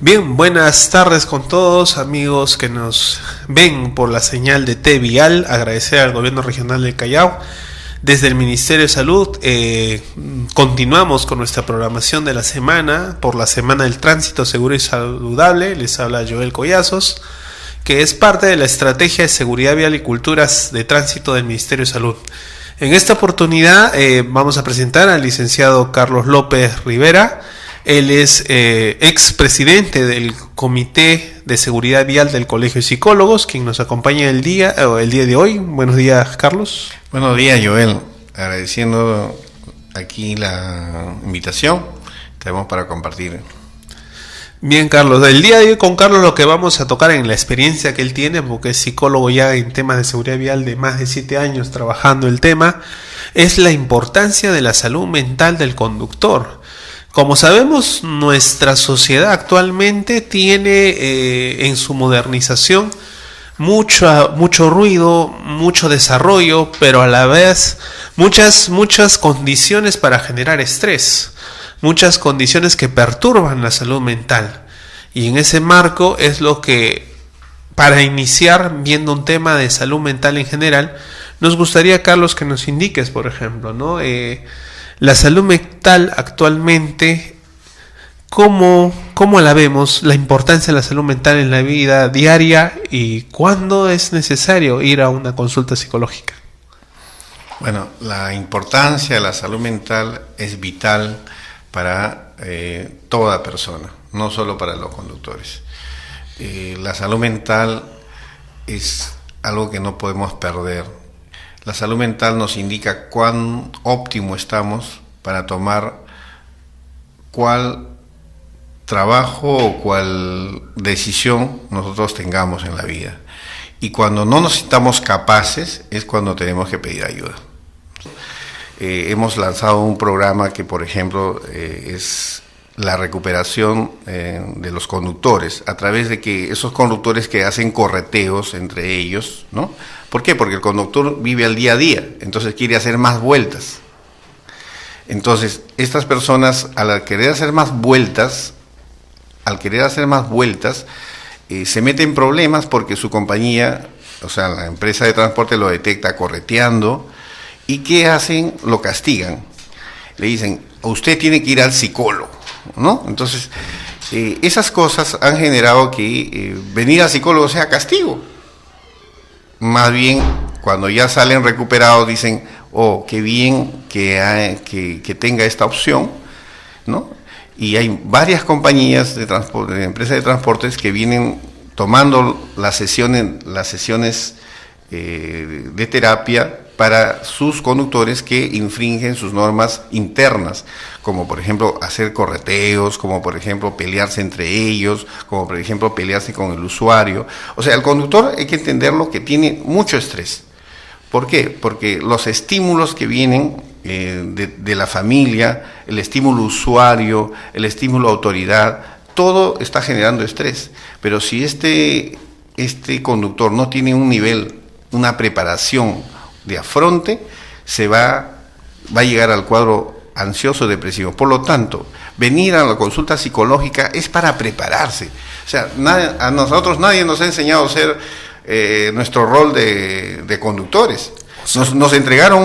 Bien, buenas tardes con todos, amigos que nos ven por la señal de T Vial. Agradecer al Gobierno Regional del Callao. Desde el Ministerio de Salud continuamos con nuestra programación de la semana, por la Semana del Tránsito Seguro y Saludable. Les habla Joel Collazos, que es parte de la Estrategia de Seguridad Vial y Culturas de Tránsito del Ministerio de Salud. En esta oportunidad vamos a presentar al licenciado Carlos López Rivera. Él es expresidente del Comité de Seguridad Vial del Colegio de Psicólogos, quien nos acompaña el día de hoy. Buenos días, Carlos. Buenos días, Joel. Agradeciendo aquí la invitación, tenemos para compartir. Bien, Carlos. El día de hoy con Carlos lo que vamos a tocar en la experiencia que él tiene, porque es psicólogo ya en temas de seguridad vial de más de 7 años trabajando el tema, es la importancia de la salud mental del conductor. Como sabemos, nuestra sociedad actualmente tiene en su modernización mucho ruido, mucho desarrollo, pero a la vez muchas condiciones para generar estrés, muchas condiciones que perturban la salud mental. Y en ese marco es lo que, para iniciar viendo un tema de salud mental en general, nos gustaría, Carlos, que nos indiques, por ejemplo, ¿no? La salud mental actualmente, ¿cómo la vemos? La importancia de la salud mental en la vida diaria y cuándo es necesario ir a una consulta psicológica. Bueno, la importancia de la salud mental es vital para toda persona, no solo para los conductores. La salud mental es algo que no podemos perder. La salud mental nos indica cuán óptimo estamos para tomar cuál trabajo o cuál decisión nosotros tengamos en la vida. Y cuando no nos sintamos capaces es cuando tenemos que pedir ayuda. Hemos lanzado un programa que, por ejemplo, es la recuperación de los conductores, a través de que esos conductores que hacen correteos entre ellos, ¿no? ¿Por qué? Porque el conductor vive al día a día, entonces quiere hacer más vueltas. Entonces, estas personas, al querer hacer más vueltas, se meten en problemas porque su compañía, o sea, la empresa de transporte lo detecta correteando, y ¿qué hacen? Lo castigan. Le dicen, usted tiene que ir al psicólogo, ¿no? Entonces, esas cosas han generado que venir al psicólogo sea castigo. Más bien, cuando ya salen recuperados, dicen, oh, qué bien que tenga esta opción, ¿no? Y hay varias compañías de transporte, de empresas de transportes que vienen tomando las sesiones de terapia para sus conductores que infringen sus normas internas, como por ejemplo hacer correteos, como por ejemplo pelearse entre ellos, como por ejemplo pelearse con el usuario. O sea, el conductor hay que entenderlo que tiene mucho estrés. ¿Por qué? Porque los estímulos que vienen de la familia, el estímulo usuario, el estímulo autoridad, todo está generando estrés. Pero si este conductor no tiene un nivel, una preparación de afronte, va a llegar al cuadro ansioso depresivo. Por lo tanto, venir a la consulta psicológica es para prepararse. O sea, a nosotros nadie nos ha enseñado a hacer nuestro rol de conductores. Nos entregaron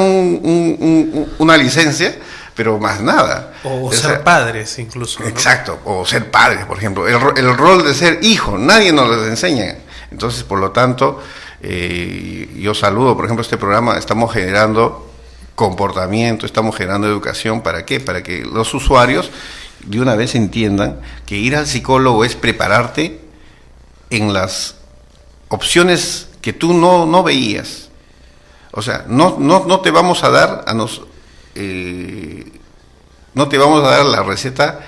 una licencia, pero más nada. O ser padres incluso, ¿no? Exacto, o ser padres, por ejemplo. El rol de ser hijo, nadie nos lo enseña. Entonces, por lo tanto, yo saludo, por ejemplo, este programa. Estamos generando comportamiento, estamos generando educación. ¿Para qué? Para que los usuarios de una vez entiendan que ir al psicólogo es prepararte en las opciones que tú no veías. O sea, no te vamos a dar no te vamos a dar la receta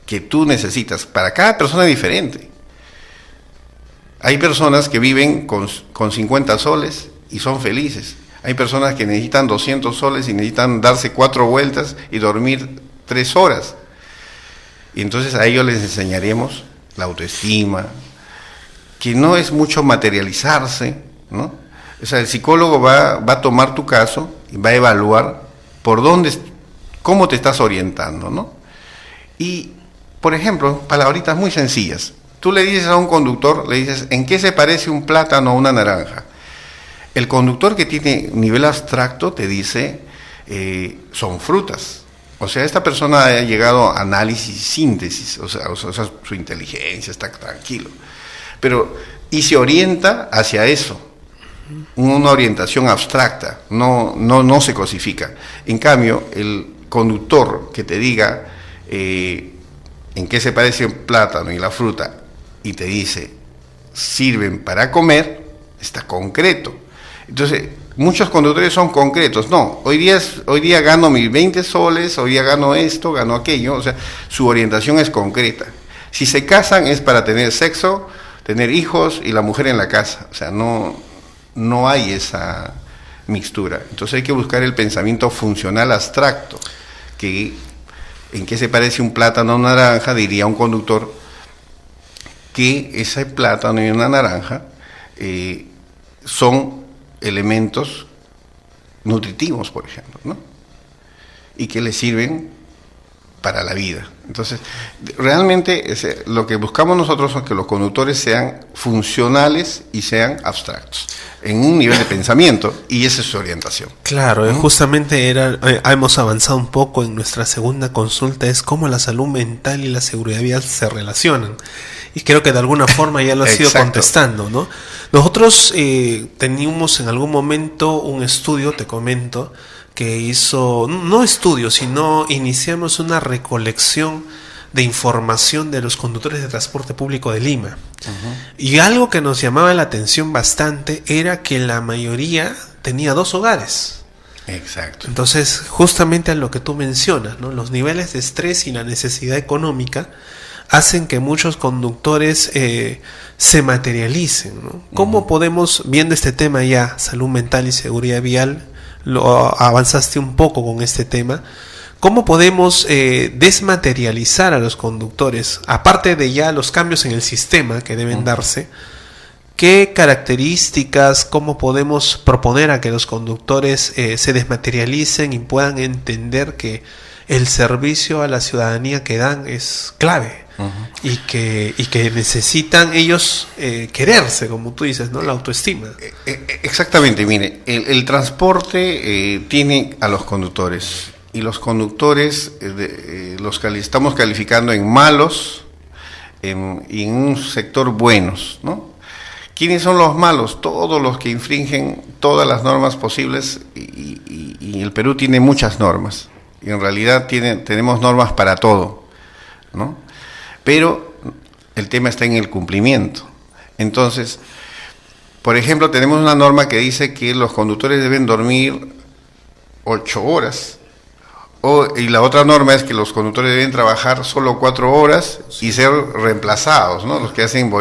que tú necesitas. Para cada persona es diferente. Hay personas que viven con 50 soles y son felices. Hay personas que necesitan 200 soles y necesitan darse 4 vueltas y dormir 3 horas. Y entonces a ellos les enseñaremos la autoestima, que no es mucho materializarse, ¿no? O sea, el psicólogo va a tomar tu caso y va a evaluar cómo te estás orientando, ¿no? Y Por ejemplo, palabritas muy sencillas. Tú le dices a un conductor, le dices, ¿en qué se parece un plátano a una naranja? El conductor que tiene nivel abstracto te dice, son frutas. O sea, esta persona ha llegado a análisis y síntesis, o sea, su inteligencia está tranquilo. Pero, y se orienta hacia eso, una orientación abstracta, no se cosifica. En cambio, el conductor que te diga en qué se parece el plátano y la fruta, y te dice, sirven para comer, está concreto. Entonces, muchos conductores son concretos. No, hoy día gano mis 20 soles, hoy día gano esto, gano aquello. O sea, su orientación es concreta. Si se casan es para tener sexo, tener hijos y la mujer en la casa. O sea, no hay esa mixtura. Entonces hay que buscar el pensamiento funcional abstracto, que en qué se parece un plátano a una naranja, diría un conductor que ese plátano y una naranja son elementos nutritivos, por ejemplo, ¿no? Y que le sirven para la vida. Entonces, realmente lo que buscamos nosotros es que los conductores sean funcionales y sean abstractos, en un nivel de pensamiento, y esa es su orientación. Claro, justamente hemos avanzado un poco en nuestra segunda consulta, es cómo la salud mental y la seguridad vial se relacionan. Y creo que de alguna forma ya lo has ido contestando, ¿no? Nosotros teníamos en algún momento un estudio, te comento, que hizo, no estudio, sino iniciamos una recolección de información de los conductores de transporte público de Lima. Y algo que nos llamaba la atención bastante era que la mayoría tenía 2 hogares. Exacto. Entonces, justamente a lo que tú mencionas, ¿no? Los niveles de estrés y la necesidad económica hacen que muchos conductores se materialicen, ¿no? ¿Cómo podemos, viendo este tema ya, salud mental y seguridad vial, lo avanzaste un poco con este tema, cómo podemos desmaterializar a los conductores, aparte de ya los cambios en el sistema que deben darse? ¿Qué características, cómo podemos proponer a que los conductores se desmaterialicen y puedan entender que el servicio a la ciudadanía que dan es clave? Y que necesitan ellos quererse, como tú dices, ¿no? La autoestima. Exactamente, mire, el transporte tiene a los conductores, y los conductores estamos calificando en malos y en un sector buenos, ¿no? ¿Quiénes son los malos? Todos los que infringen todas las normas posibles, y el Perú tiene muchas normas, y en realidad tenemos normas para todo, ¿no? Pero el tema está en el cumplimiento. Entonces, por ejemplo, tenemos una norma que dice que los conductores deben dormir 8 horas, y la otra norma es que los conductores deben trabajar solo 4 horas y ser reemplazados, ¿no? Los que hacen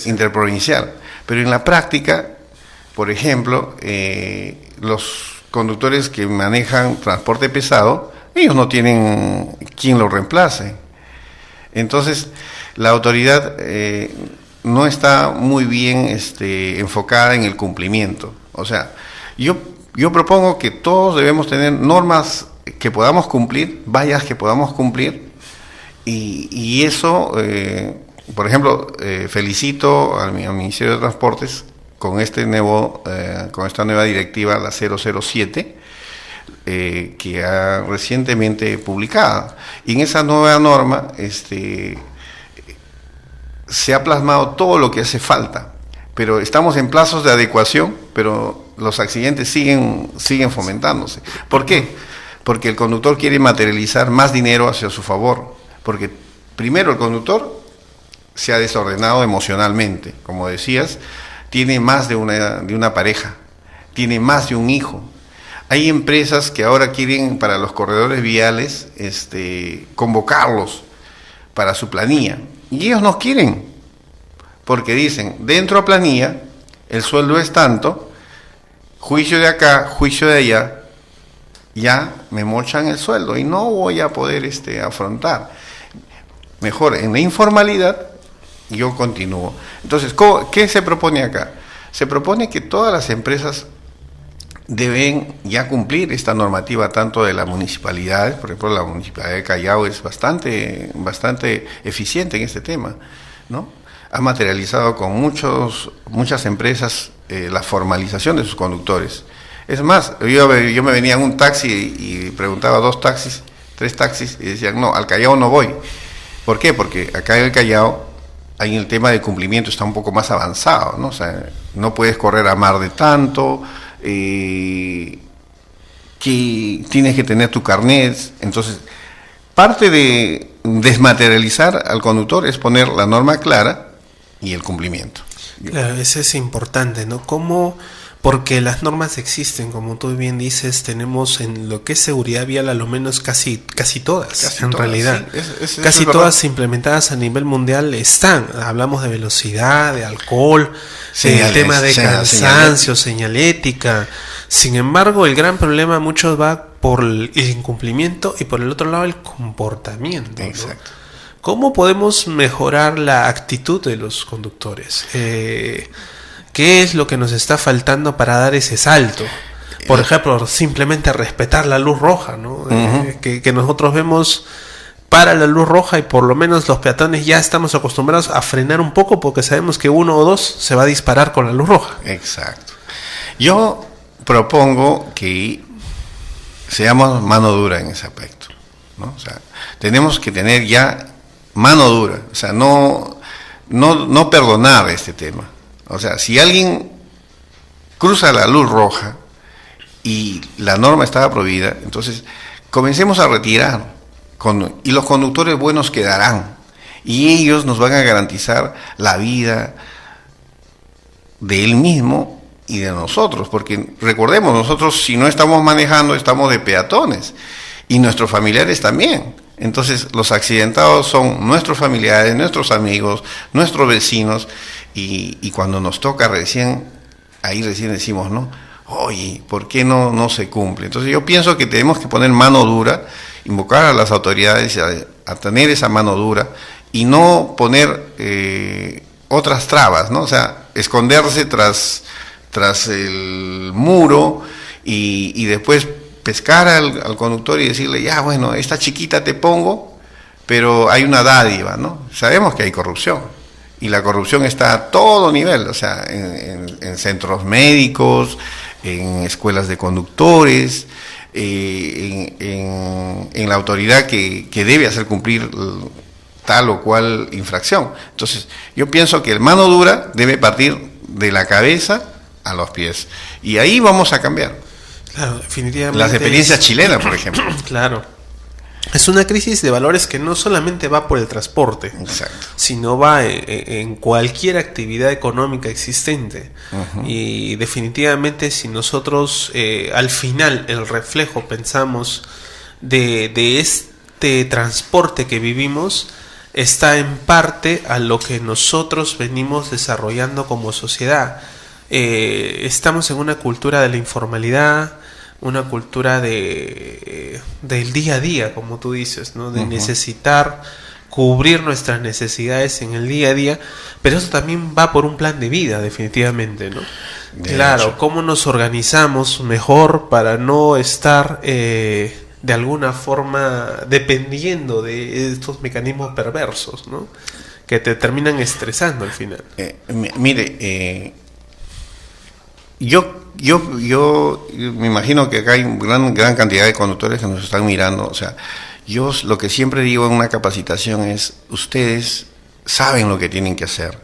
interprovincial. Pero en la práctica, por ejemplo, los conductores que manejan transporte pesado, ellos no tienen quien los reemplace. Entonces, la autoridad no está muy bien enfocada en el cumplimiento. O sea, yo propongo que todos debemos tener normas que podamos cumplir, vallas que podamos cumplir, y eso, por ejemplo, felicito al Ministerio de Transportes con con esta nueva directiva, la 007, que ha recientemente publicada, y en esa nueva norma se ha plasmado todo lo que hace falta, pero estamos en plazos de adecuación, pero los accidentes siguen fomentándose. ¿Por qué? Porque el conductor quiere materializar más dinero hacia su favor, porque primero el conductor se ha desordenado emocionalmente, como decías, tiene más de una pareja, tiene más de un hijo. Hay empresas que ahora quieren para los corredores viales convocarlos para su planilla, y ellos no quieren, porque dicen, dentro de planilla el sueldo es tanto, juicio de acá, juicio de allá, ya me mochan el sueldo y no voy a poder afrontar. Mejor en la informalidad yo continúo. Entonces, ¿qué se propone acá? Se propone que todas las empresas deben ya cumplir esta normativa tanto de las municipalidades. Por ejemplo, la Municipalidad de Callao es bastante eficiente en este tema, ¿no? Ha materializado con muchas empresas la formalización de sus conductores. Es más, yo me venía en un taxi y preguntaba 2 taxis, 3 taxis, y decían, no, al Callao no voy. ¿Por qué? Porque acá en el Callao ahí el tema de cumplimiento está un poco más avanzado, ¿no? O sea, no puedes correr a mar de tanto, que tienes que tener tu carnet. Entonces, parte de desmaterializar al conductor es poner la norma clara y el cumplimiento. Claro, eso es importante, ¿no? Porque las normas existen, como tú bien dices, tenemos en lo que es seguridad vial a lo menos casi todas, en realidad. Sí, casi todas implementadas a nivel mundial están. Hablamos de velocidad, de alcohol, el tema de cansancio, señalética. Sin embargo, el gran problema muchos va por el incumplimiento y por el otro lado el comportamiento, ¿no? Exacto. ¿Cómo podemos mejorar la actitud de los conductores? ¿Qué es lo que nos está faltando para dar ese salto? Por ejemplo, simplemente respetar la luz roja, ¿no? Que nosotros vemos para la luz roja y por lo menos los peatones ya estamos acostumbrados a frenar un poco porque sabemos que 1 o 2 se va a disparar con la luz roja. Exacto. Yo propongo que seamos mano dura en ese aspecto, ¿no? O sea, tenemos que tener ya mano dura, o sea, no perdonar este tema. O sea, si alguien cruza la luz roja y la norma estaba prohibida, entonces comencemos a retirar y los conductores buenos quedarán y ellos nos van a garantizar la vida de él mismo y de nosotros, porque recordemos, nosotros si no estamos manejando estamos de peatones y nuestros familiares también. Entonces los accidentados son nuestros familiares, nuestros amigos, nuestros vecinos. Y cuando nos toca ahí recién decimos, ¿no? Oye, ¿por qué no se cumple? Entonces yo pienso que tenemos que poner mano dura, invocar a las autoridades a tener esa mano dura y no poner otras trabas, ¿no? O sea, esconderse tras el muro y después pescar al conductor y decirle, ya, bueno, esta chiquita te pongo, pero hay una dádiva, ¿no? Sabemos que hay corrupción. Y la corrupción está a todo nivel, o sea, en centros médicos, en escuelas de conductores, en la autoridad que debe hacer cumplir tal o cual infracción. Entonces, yo pienso que el mano dura debe partir de la cabeza a los pies. Y ahí vamos a cambiar. Claro, definitivamente. Las experiencias chilenas, por ejemplo. Claro. Es una crisis de valores que no solamente va por el transporte, exacto, sino va en cualquier actividad económica existente. Y definitivamente si nosotros al final el reflejo pensamos de este transporte que vivimos, está en parte a lo que nosotros venimos desarrollando como sociedad. Estamos en una cultura de la informalidad, una cultura del día a día, como tú dices, ¿no? De necesitar cubrir nuestras necesidades en el día a día, pero eso también va por un plan de vida, definitivamente, ¿no? Claro, cómo nos organizamos mejor para no estar de alguna forma dependiendo de estos mecanismos perversos, ¿no? Que te terminan estresando al final. Mire, yo me imagino que acá hay gran cantidad de conductores que nos están mirando. O sea, yo lo que siempre digo en una capacitación es, ustedes saben lo que tienen que hacer.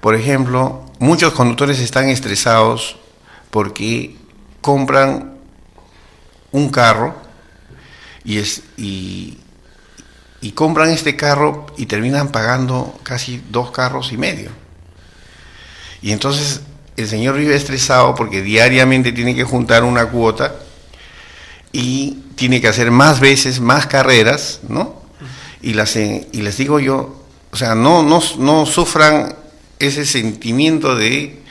Por ejemplo, muchos conductores están estresados porque compran un carro y compran este carro y terminan pagando casi 2 carros y medio. Y entonces el señor vive estresado porque diariamente tiene que juntar una cuota y tiene que hacer más veces, más carreras, ¿no? Y les digo yo, o sea, no sufran ese sentimiento de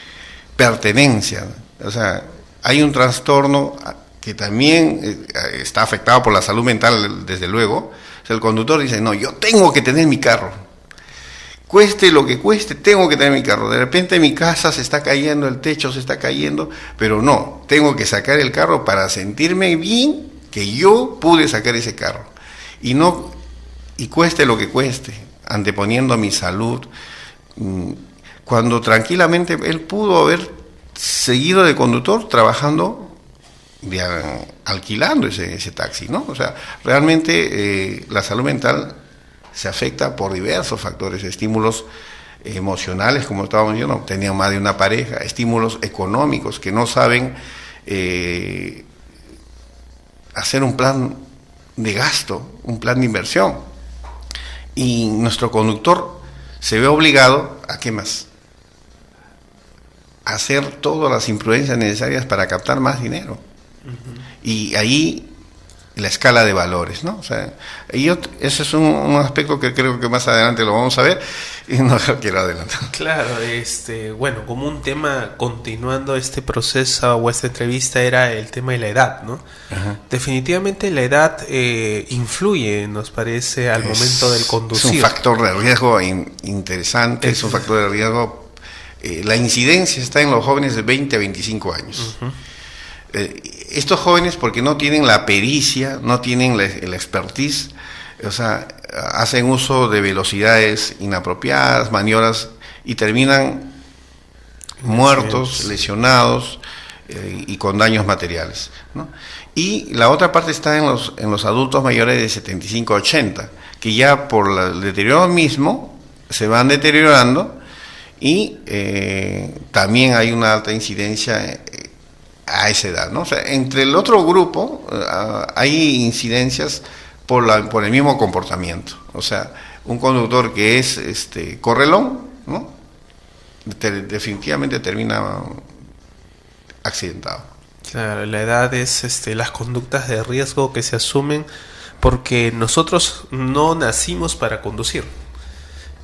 pertenencia. O sea, hay un trastorno que también está afectado por la salud mental, desde luego. O sea, el conductor dice, no, yo tengo que tener mi carro. cueste lo que cueste, tengo que tener mi carro. De repente mi casa se está cayendo, el techo se está cayendo, pero no, tengo que sacar el carro para sentirme bien que yo pude sacar ese carro. Y cueste lo que cueste, anteponiendo mi salud, cuando tranquilamente él pudo haber seguido de conductor trabajando, alquilando ese taxi, ¿no? O sea, realmente la salud mental se afecta por diversos factores, estímulos emocionales, como estábamos diciendo, tenían más de una pareja, estímulos económicos que no saben hacer un plan de gasto, un plan de inversión. Y nuestro conductor se ve obligado a ¿qué más? A hacer todas las imprudencias necesarias para captar más dinero. Y ahí la escala de valores, ¿no? O sea, ese es un aspecto que creo que más adelante lo vamos a ver y no lo quiero adelantar. Claro, bueno, como un tema continuando este proceso o esta entrevista era el tema de la edad, ¿no? Ajá. Definitivamente la edad influye, nos parece, al momento del conducir. Es un factor de riesgo interesante, es un factor de riesgo. La incidencia está en los jóvenes de 20 a 25 años. Uh-huh. Estos jóvenes, porque no tienen la pericia, no tienen la expertise, o sea, hacen uso de velocidades inapropiadas, maniobras, y terminan muertos, lesionados y con daños materiales, ¿no? Y la otra parte está en los adultos mayores de 75 a 80, que ya por el deterioro mismo se van deteriorando y también hay una alta incidencia a esa edad, ¿no? O sea, entre el otro grupo hay incidencias por el mismo comportamiento. O sea, un conductor que es correlón, ¿no? Definitivamente termina accidentado. Claro, la edad es las conductas de riesgo que se asumen porque nosotros no nacimos para conducir.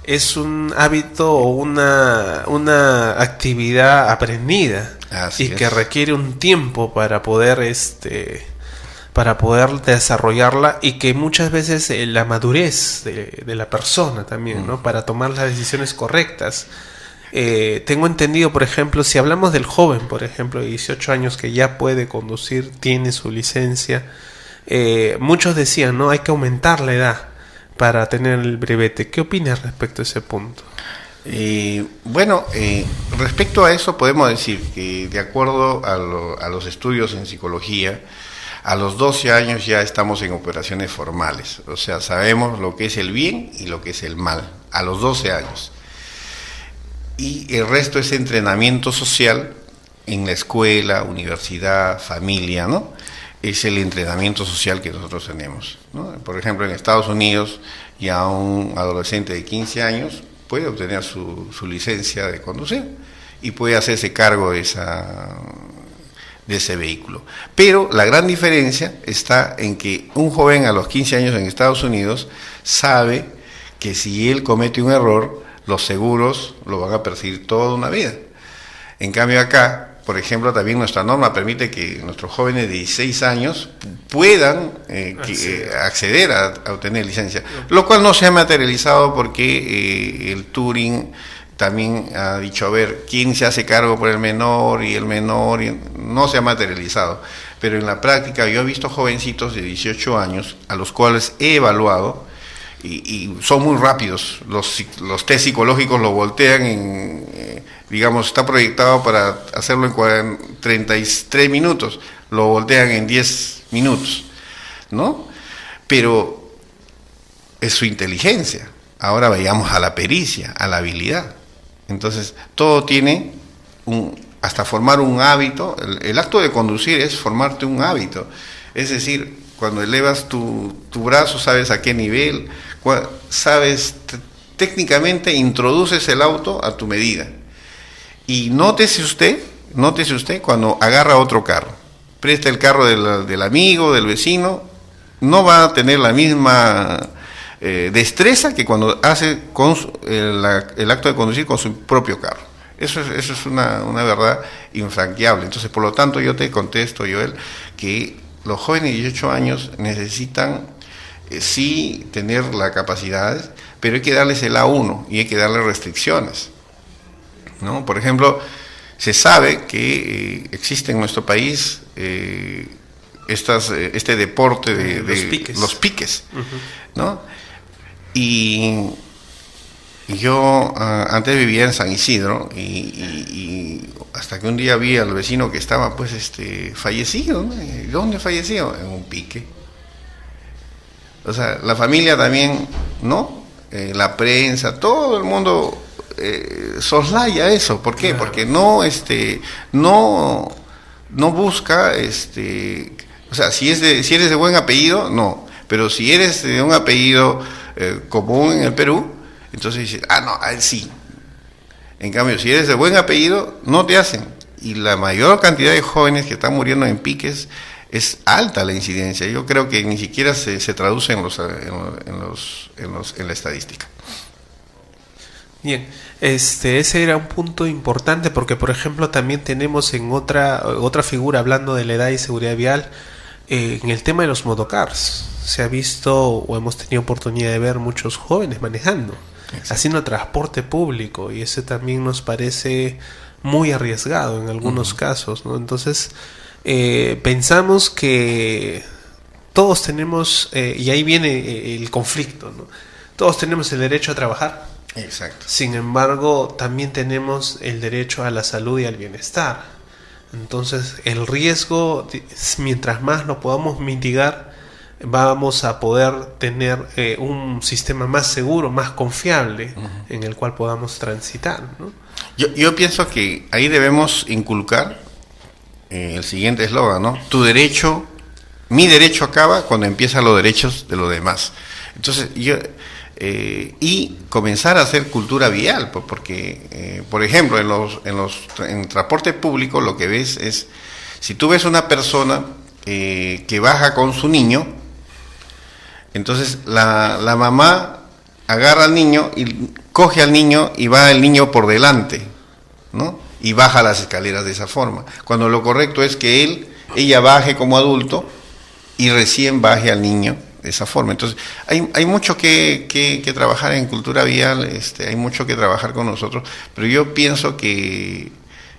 Es un hábito o una actividad aprendida. Así y es. Que requiere un tiempo para poder desarrollarla y que muchas veces la madurez de la persona también, ¿no? Para tomar las decisiones correctas. Tengo entendido, por ejemplo, si hablamos del joven, por ejemplo, de 18 años que ya puede conducir, tiene su licencia, muchos decían, ¿no? Hay que aumentar la edad para tener el brevete. ¿Qué opinas respecto a ese punto? Bueno, respecto a eso podemos decir que de acuerdo a los estudios en psicología, a los 12 años ya estamos en operaciones formales, o sea, sabemos lo que es el bien y lo que es el mal, a los 12 años. Y el resto es entrenamiento social en la escuela, universidad, familia, ¿no? Es el entrenamiento social que nosotros tenemos, ¿no? Por ejemplo, en Estados Unidos ya un adolescente de 15 años puede obtener su licencia de conducir y puede hacerse cargo de ese vehículo. Pero la gran diferencia está en que un joven a los 15 años en Estados Unidos sabe que si él comete un error, los seguros lo van a perseguir toda una vida. En cambio acá, por ejemplo, también nuestra norma permite que nuestros jóvenes de 16 años puedan acceder a obtener licencia, lo cual no se ha materializado porque el Turing también ha dicho, a ver, ¿quién se hace cargo por el menor? Y el menor no se ha materializado. Pero en la práctica yo he visto jovencitos de 18 años a los cuales he evaluado y son muy rápidos. Los test psicológicos lo voltean digamos, está proyectado para hacerlo en 33 minutos, lo voltean en 10 minutos, ¿no? Pero es su inteligencia. Ahora vayamos a la pericia, a la habilidad. Entonces, todo tiene hasta formar un hábito. El acto de conducir es formarte un hábito. Es decir, cuando elevas tu brazo, sabes a qué nivel, sabes, técnicamente introduces el auto a tu medida. Y nótese usted cuando agarra otro carro, presta el carro del amigo, del vecino, no va a tener la misma destreza que cuando hace el acto de conducir con su propio carro. Eso es una verdad infranqueable. Entonces, por lo tanto, yo te contesto, Joel, que los jóvenes de 18 años necesitan sí tener la capacidad, pero hay que darles el A1 y hay que darle restricciones, ¿no? Por ejemplo, se sabe que existe en nuestro país este deporte de los piques, ¿no? Y yo antes vivía en San Isidro y hasta que un día vi al vecino que estaba pues fallecido, ¿no? ¿Dónde falleció? En un pique. O sea, la familia también, ¿no? La prensa, todo el mundo soslaya eso. ¿Por qué? Claro. Porque no busca, o sea, si eres de buen apellido, no. Pero si eres de un apellido común en el Perú, entonces dices, no, a él sí. En cambio, si eres de buen apellido, no te hacen. Y la mayor cantidad de jóvenes que están muriendo en piques es alta la incidencia. Yo creo que ni siquiera se traduce en la estadística. Bien, ese era un punto importante porque, por ejemplo, también tenemos en otra figura, hablando de la edad y seguridad vial, en el tema de los motocars. Se ha visto o hemos tenido oportunidad de ver muchos jóvenes manejando, haciendo transporte público, y ese también nos parece muy arriesgado en algunos casos, ¿no? Entonces, pensamos que todos tenemos, y ahí viene el conflicto, ¿no? Todos tenemos el derecho a trabajar. Exacto. Sin embargo, también tenemos el derecho a la salud y al bienestar. Entonces, el riesgo, mientras más lo podamos mitigar, vamos a poder tener un sistema más seguro, más confiable, en el cual podamos transitar, ¿no? Yo pienso que ahí debemos inculcar el siguiente eslogan, ¿no? Mi derecho acaba cuando empiezan los derechos de los demás. Entonces, y comenzar a hacer cultura vial, porque, por ejemplo, en transporte público lo que ves es, si tú ves una persona que baja con su niño, entonces la mamá agarra al niño y coge al niño y va el niño por delante, ¿no? Y baja las escaleras de esa forma, cuando lo correcto es que ella baje como adulto y recién baje al niño de esa forma. Entonces hay mucho que trabajar en cultura vial, hay mucho que trabajar con nosotros, pero yo pienso que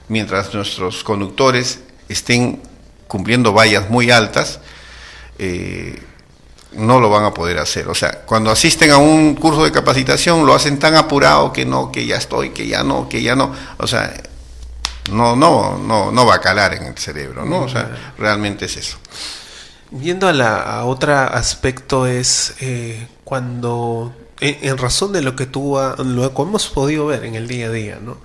mientras nuestros conductores estén cumpliendo vallas muy altas, no lo van a poder hacer. O sea, cuando asisten a un curso de capacitación lo hacen tan apurado que ya estoy, que ya no, o sea, no va a calar en el cerebro, ¿no? O sea, realmente es eso. Viendo a otro aspecto es cuando, en razón de lo que hemos podido ver en el día a día, ¿no?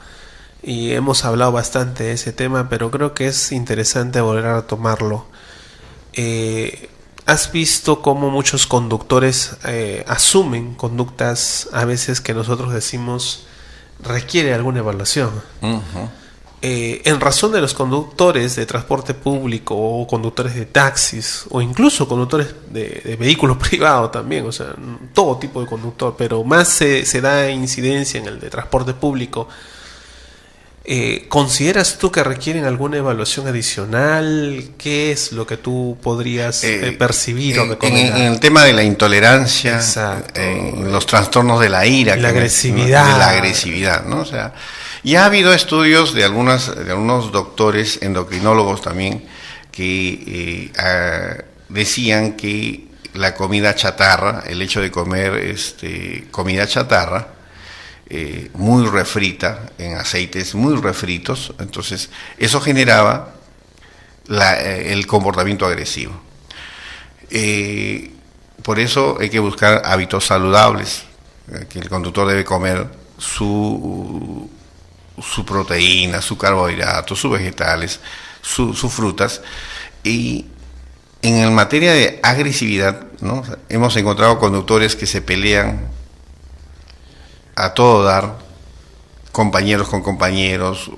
Y hemos hablado bastante de ese tema, pero creo que es interesante volver a tomarlo. ¿Has visto cómo muchos conductores asumen conductas a veces que nosotros decimos requiere alguna evaluación? En razón de los conductores de transporte público o conductores de taxis o incluso conductores de vehículos privados también, o sea, todo tipo de conductor, pero más se da incidencia en el de transporte público. ¿Consideras tú que requieren alguna evaluación adicional? ¿Qué es lo que tú podrías percibir o recomendar? En el tema de la intolerancia, los trastornos de la ira, la agresividad. De la agresividad, ¿no? O sea, ya ha habido estudios de algunos doctores endocrinólogos también que decían que la comida chatarra, el hecho de comer comida chatarra, muy refrita, en aceites muy refritos, entonces eso generaba el comportamiento agresivo. Por eso hay que buscar hábitos saludables, que el conductor debe comer su proteína, su carbohidratos, sus vegetales, sus frutas. Y en materia de agresividad, ¿no? Hemos encontrado conductores que se pelean a todo dar, compañeros con compañeros,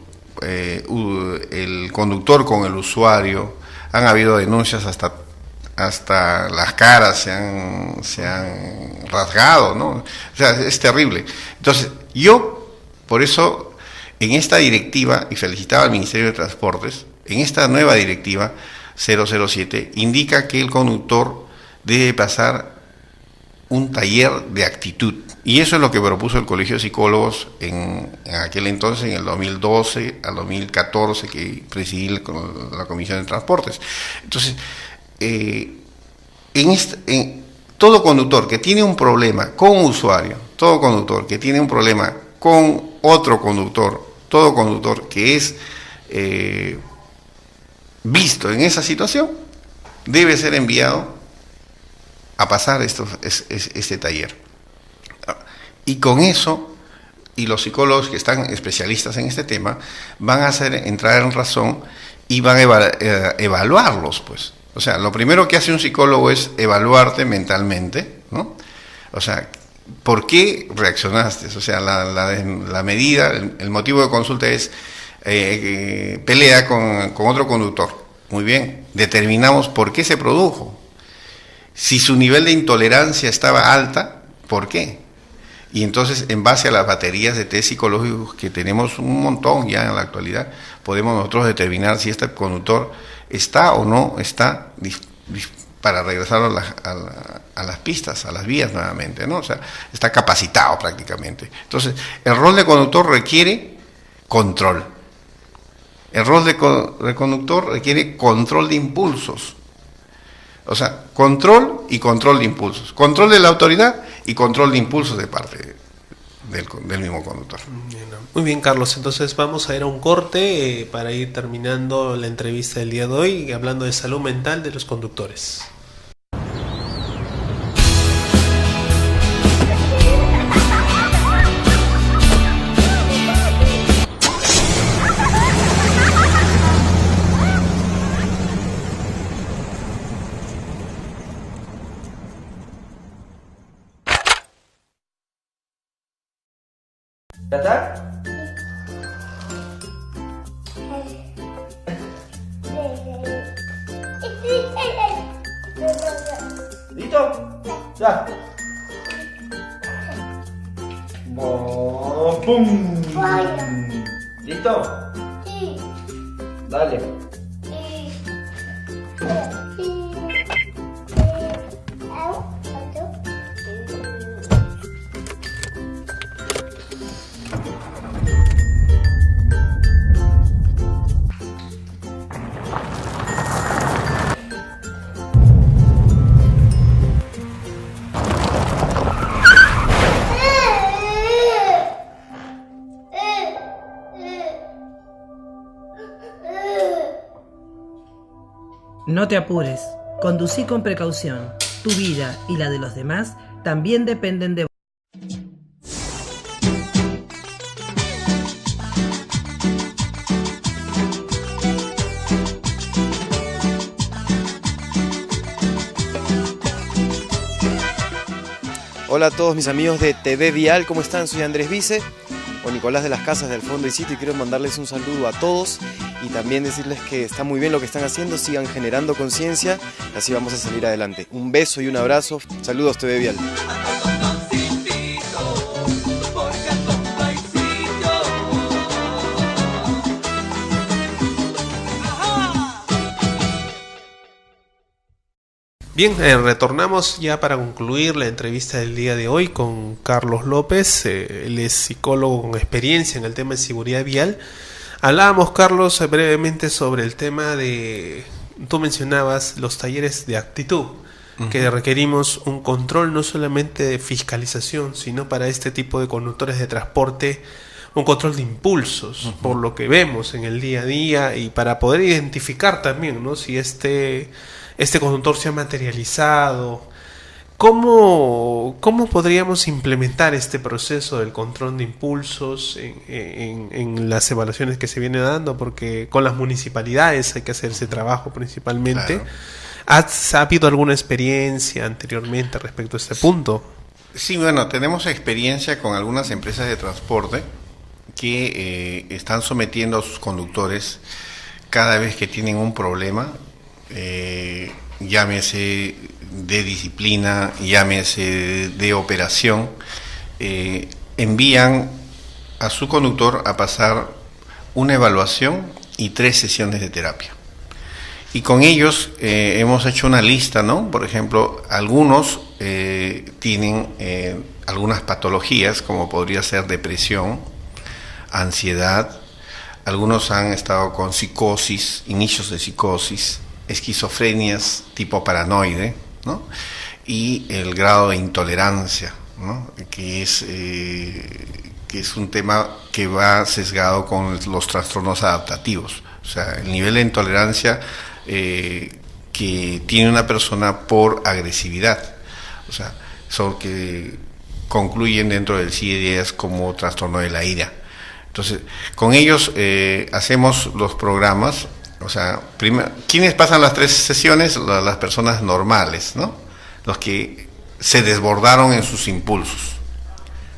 el conductor con el usuario. Han habido denuncias hasta las caras se han rasgado, ¿no? O sea, es terrible. Entonces, yo, por eso, en esta directiva, y felicitaba al Ministerio de Transportes, en esta nueva directiva 007, indica que el conductor debe pasar un taller de actitud. Y eso es lo que propuso el Colegio de Psicólogos en aquel entonces, en el 2012 al 2014, que presidí la Comisión de Transportes. Entonces, todo conductor que tiene un problema con un usuario, todo conductor que tiene un problema con otro conductor, todo conductor que es visto en esa situación, debe ser enviado a pasar este taller. Y con eso, y los psicólogos que están especialistas en este tema, van a hacer entrar en razón y van a evaluarlos, pues. O sea, lo primero que hace un psicólogo es evaluarte mentalmente, ¿no? O sea, ¿por qué reaccionaste? O sea, la medida, el motivo de consulta es pelea con otro conductor. Muy bien, determinamos por qué se produjo. Si su nivel de intolerancia estaba alta, ¿por qué? Y entonces, en base a las baterías de test psicológicos que tenemos un montón ya en la actualidad, podemos nosotros determinar si este conductor está o no está para regresar a las pistas, a las vías nuevamente, ¿no? O sea, está capacitado prácticamente. Entonces, el rol de conductor requiere control. El rol de conductor requiere control de impulsos. O sea, control y control de impulsos. Control de la autoridad y control de impulsos de parte del mismo conductor. Muy bien, Carlos. Entonces vamos a ir a un corte para ir terminando la entrevista del día de hoy, hablando de salud mental de los conductores. ¿Ya está? ¿Listo? Ya. ¡Pum! ¿Listo? Sí. Dale. No te apures, conducí con precaución. Tu vida y la de los demás también dependen de vos. Hola a todos mis amigos de TV Vial, ¿cómo están? Soy Andrés Vice o Nicolás de las Casas del Fondo y Sitio y quiero mandarles un saludo a todos y también decirles que está muy bien lo que están haciendo, sigan generando conciencia, así vamos a salir adelante. Un beso y un abrazo, saludos TV Vial. Bien, retornamos ya para concluir la entrevista del día de hoy con Carlos López. Él es psicólogo con experiencia en el tema de seguridad vial. Hablábamos, Carlos, brevemente sobre el tema de... Tú mencionabas los talleres de actitud, que requerimos un control no solamente de fiscalización, sino para este tipo de conductores de transporte, un control de impulsos, por lo que vemos en el día a día y para poder identificar también, ¿no? Si este conductor se ha materializado. ¿Cómo podríamos implementar este proceso del control de impulsos en las evaluaciones que se vienen dando? Porque con las municipalidades hay que hacer ese trabajo principalmente. Claro. ¿Ha habido alguna experiencia anteriormente respecto a este punto? Sí, bueno, tenemos experiencia con algunas empresas de transporte que están sometiendo a sus conductores cada vez que tienen un problema, llámese de disciplina, llámese de operación, envían a su conductor a pasar una evaluación y 3 sesiones de terapia. Y con ellos hemos hecho una lista, ¿no? Por ejemplo, algunos tienen algunas patologías, como podría ser depresión, ansiedad. Algunos han estado con psicosis, inicios de psicosis, esquizofrenias tipo paranoide, ¿no? Y el grado de intolerancia, ¿no? Que es un tema que va sesgado con los trastornos adaptativos. O sea, el nivel de intolerancia que tiene una persona por agresividad. O sea, son que concluyen dentro del CIE-10 como trastorno de la ira. Entonces, con ellos hacemos los programas. O sea, ¿quiénes pasan las 3 sesiones? Las personas normales, ¿no? Los que se desbordaron en sus impulsos.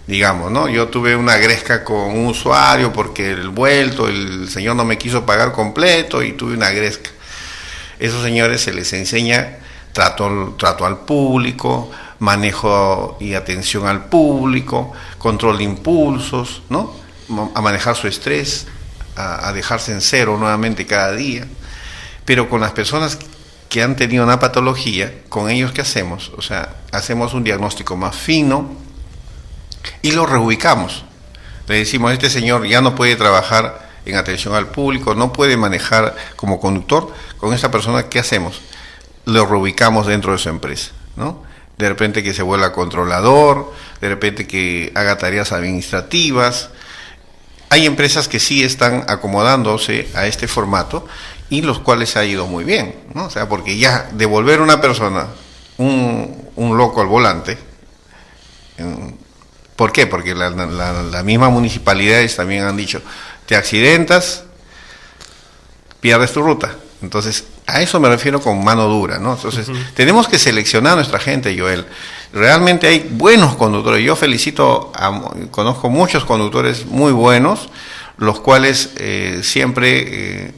Digamos, ¿no? Yo tuve una gresca con un usuario porque el señor no me quiso pagar completo y tuve una gresca. Esos señores se les enseña trato al público, manejo y atención al público, control de impulsos, ¿no? A manejar su estrés, a dejarse en cero nuevamente cada día. Pero con las personas que han tenido una patología, con ellos ¿qué hacemos? O sea, hacemos un diagnóstico más fino y lo reubicamos. Le decimos, este señor ya no puede trabajar en atención al público, no puede manejar como conductor. Con esta persona, ¿qué hacemos? Lo reubicamos dentro de su empresa, ¿no? De repente que se vuelva controlador, de repente que haga tareas administrativas. Hay empresas que sí están acomodándose a este formato y los cuales ha ido muy bien, ¿no? O sea, porque ya devolver a una persona un loco al volante, ¿por qué? Porque la misma municipalidades también han dicho, te accidentas, pierdes tu ruta. Entonces, a eso me refiero con mano dura, ¿no? Entonces, tenemos que seleccionar a nuestra gente, Joel. Realmente hay buenos conductores. Yo conozco muchos conductores muy buenos, los cuales siempre,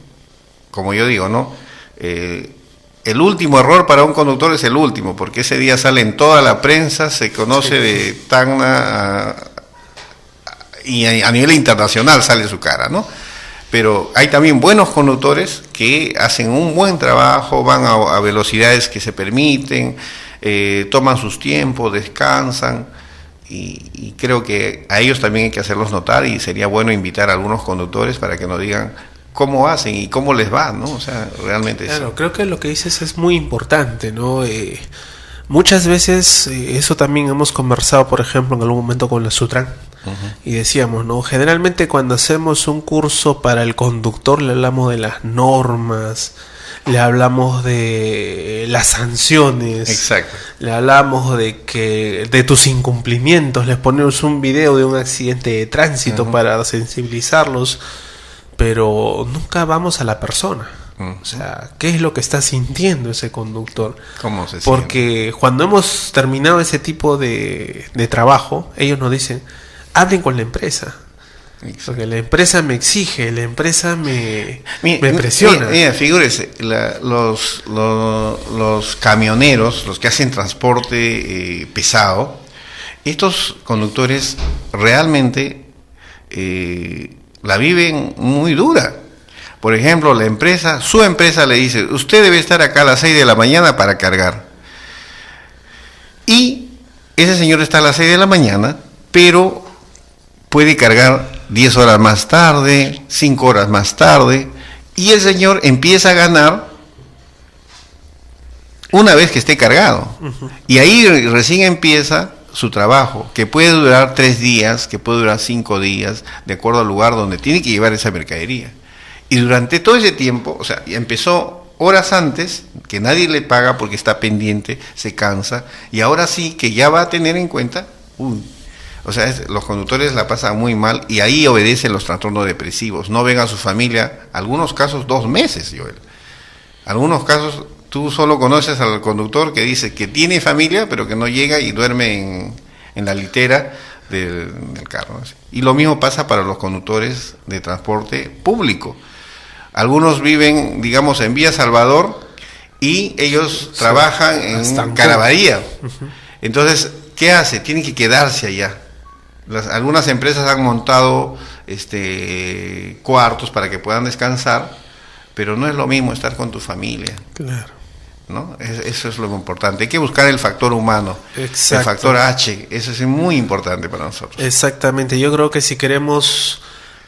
como yo digo, ¿no? El último error para un conductor es el último, porque ese día sale en toda la prensa, se conoce de Tacna y a nivel internacional sale su cara, ¿no? Pero hay también buenos conductores que hacen un buen trabajo, van a velocidades que se permiten, toman sus tiempos, descansan, y creo que a ellos también hay que hacerlos notar, y sería bueno invitar a algunos conductores para que nos digan cómo hacen y cómo les va, ¿no? O sea, realmente claro, creo que lo que dices es muy importante, ¿no? Muchas veces, eso también hemos conversado, por ejemplo, en algún momento con la Sutran, y decíamos, ¿no? Generalmente cuando hacemos un curso para el conductor le hablamos de las normas, le hablamos de las sanciones, exacto, le hablamos de tus incumplimientos, les ponemos un video de un accidente de tránsito para sensibilizarlos, pero nunca vamos a la persona. O sea, ¿qué es lo que está sintiendo ese conductor? ¿Cómo se siente? Porque cuando hemos terminado ese tipo de trabajo, ellos nos dicen, hablen con la empresa. Exacto. Porque la empresa me exige, la empresa me presiona. Mira, figúrese, los camioneros, los que hacen transporte pesado, estos conductores realmente la viven muy dura. Por ejemplo, su empresa le dice, usted debe estar acá a las 6 de la mañana para cargar. Y ese señor está a las 6 de la mañana, pero puede cargar 10 horas más tarde, 5 horas más tarde, y el señor empieza a ganar una vez que esté cargado. Y ahí recién empieza su trabajo, que puede durar 3 días, que puede durar 5 días, de acuerdo al lugar donde tiene que llevar esa mercadería. Y durante todo ese tiempo, o sea, empezó horas antes, que nadie le paga porque está pendiente, se cansa, y ahora sí que ya va a tener en cuenta, o sea, los conductores la pasan muy mal, y ahí obedecen los trastornos depresivos. No ven a su familia, algunos casos 2 meses, Joel. Algunos casos, tú solo conoces al conductor que dice que tiene familia, pero que no llega y duerme en la litera del carro. Y lo mismo pasa para los conductores de transporte público. Algunos viven, digamos, en Vía Salvador y ellos trabajan en Caraballo. Entonces, ¿qué hace? Tienen que quedarse allá. Algunas empresas han montado cuartos para que puedan descansar, pero no es lo mismo estar con tu familia. Claro. ¿no? Eso es lo importante. Hay que buscar el factor humano, Exacto. el factor H, eso es muy importante para nosotros. Exactamente, yo creo que si queremos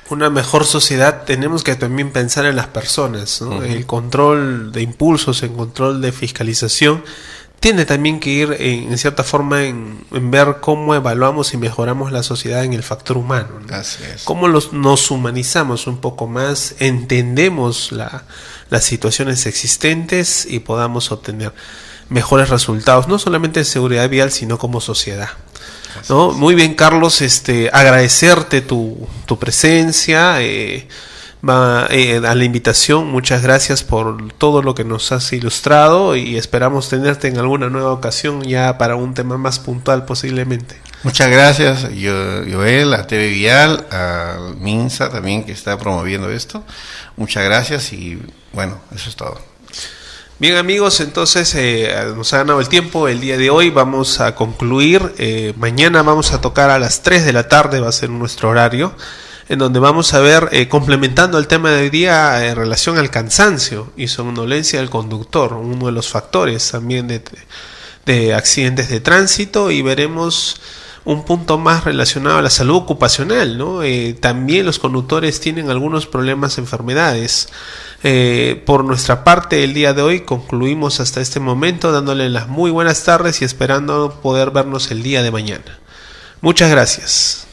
una mejor sociedad tenemos que también pensar en las personas, ¿no? El control de impulsos, el control de fiscalización tiene también que ir en cierta forma en ver cómo evaluamos y mejoramos la sociedad en el factor humano, ¿no? Así es. Cómo nos humanizamos un poco más, entendemos las situaciones existentes y podamos obtener mejores resultados, no solamente de seguridad vial, sino como sociedad, ¿no? Muy bien, Carlos, agradecerte tu presencia, a la invitación. Muchas gracias por todo lo que nos has ilustrado y esperamos tenerte en alguna nueva ocasión ya para un tema más puntual posiblemente. Muchas gracias, Joel, a TV Vial, a Minsa también que está promoviendo esto. Muchas gracias y bueno, eso es todo. Bien, amigos, entonces nos ha ganado el tiempo el día de hoy, vamos a concluir. Mañana vamos a tocar a las 3 de la tarde, va a ser nuestro horario, en donde vamos a ver, complementando el tema de hoy día, en relación al cansancio y somnolencia del conductor, uno de los factores también de accidentes de tránsito, y veremos un punto más relacionado a la salud ocupacional, ¿no? También los conductores tienen algunos problemas, enfermedades. Por nuestra parte, el día de hoy concluimos hasta este momento, dándole las muy buenas tardes y esperando poder vernos el día de mañana. Muchas gracias.